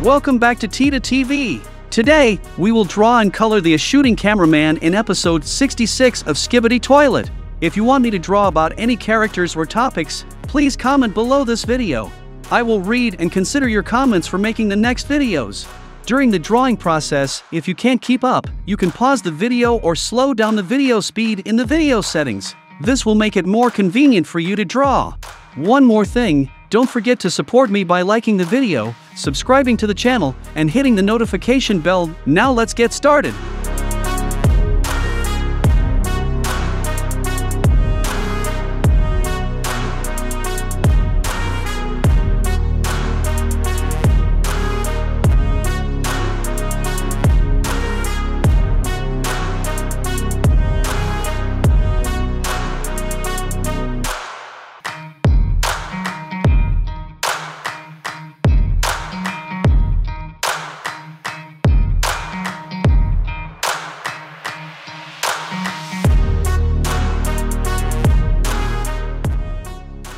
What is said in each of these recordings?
Welcome back to Tida TV. Today, we will draw and color the shooting cameraman in episode 66 of Skibidi Toilet. If you want me to draw about any characters or topics, please comment below this video. I will read and consider your comments for making the next videos. During the drawing process, if you can't keep up, you can pause the video or slow down the video speed in the video settings. This will make it more convenient for you to draw. One more thing, don't forget to support me by liking the video, subscribing to the channel, and hitting the notification bell. Now let's get started.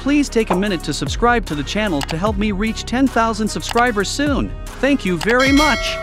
Please take a minute to subscribe to the channel to help me reach 10,000 subscribers soon. Thank you very much.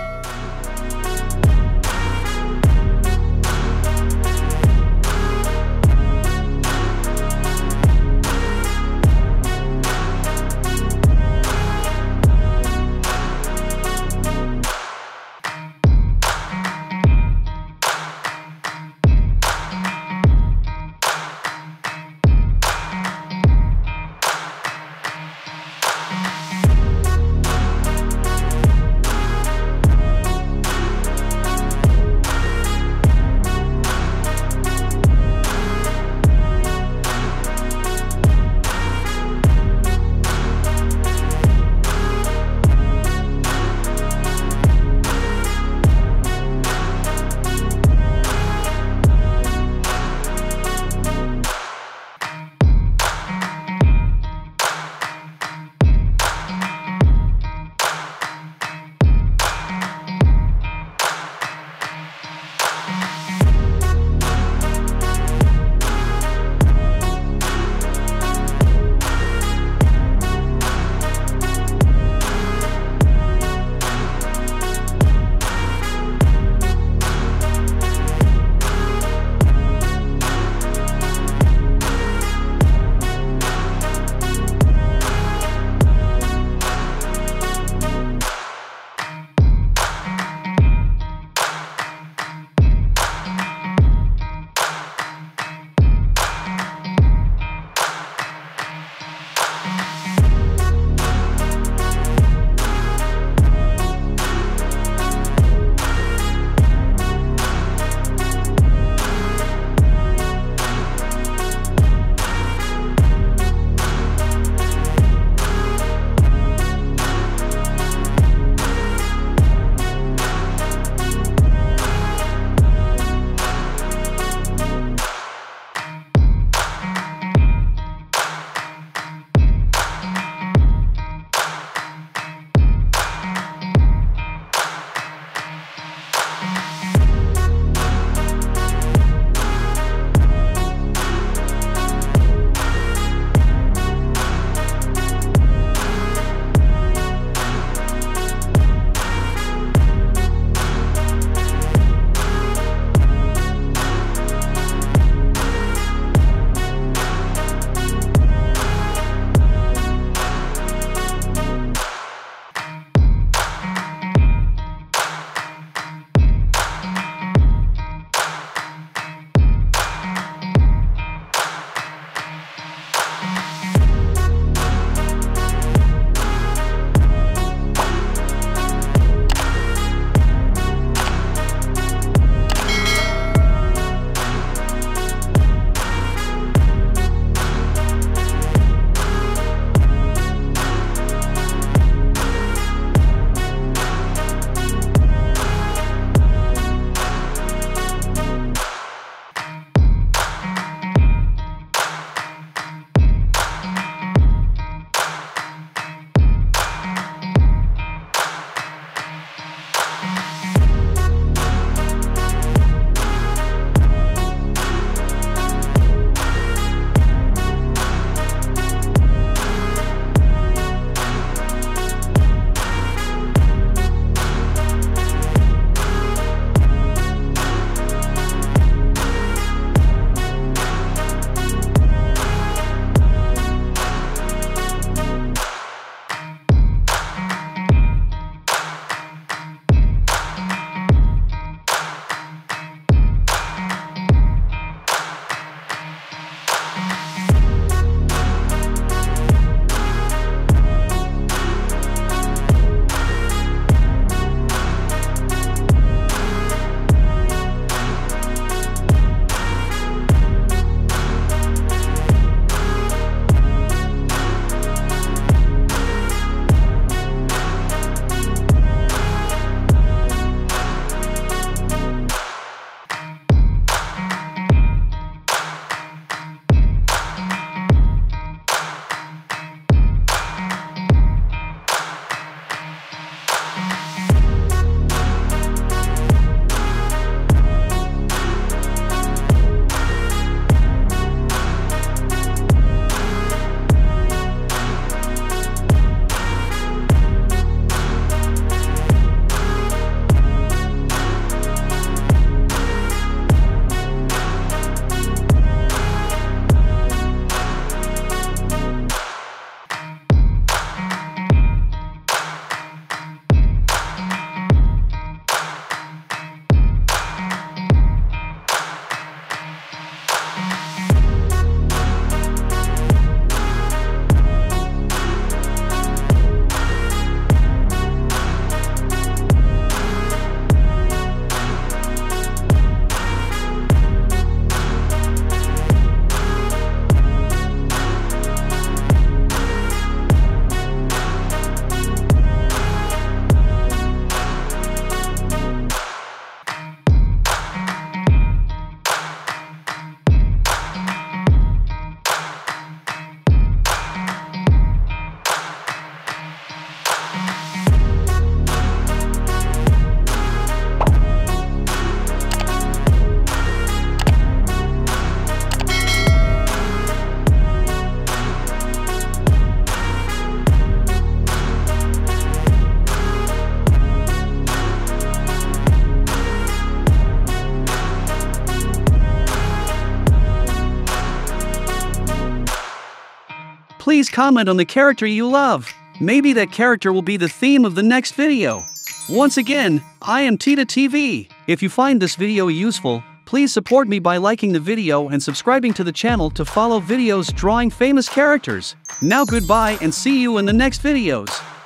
Please comment on the character you love. Maybe that character will be the theme of the next video. Once again, I am Tida TV. If you find this video useful, please support me by liking the video and subscribing to the channel to follow videos drawing famous characters. Now goodbye and see you in the next videos.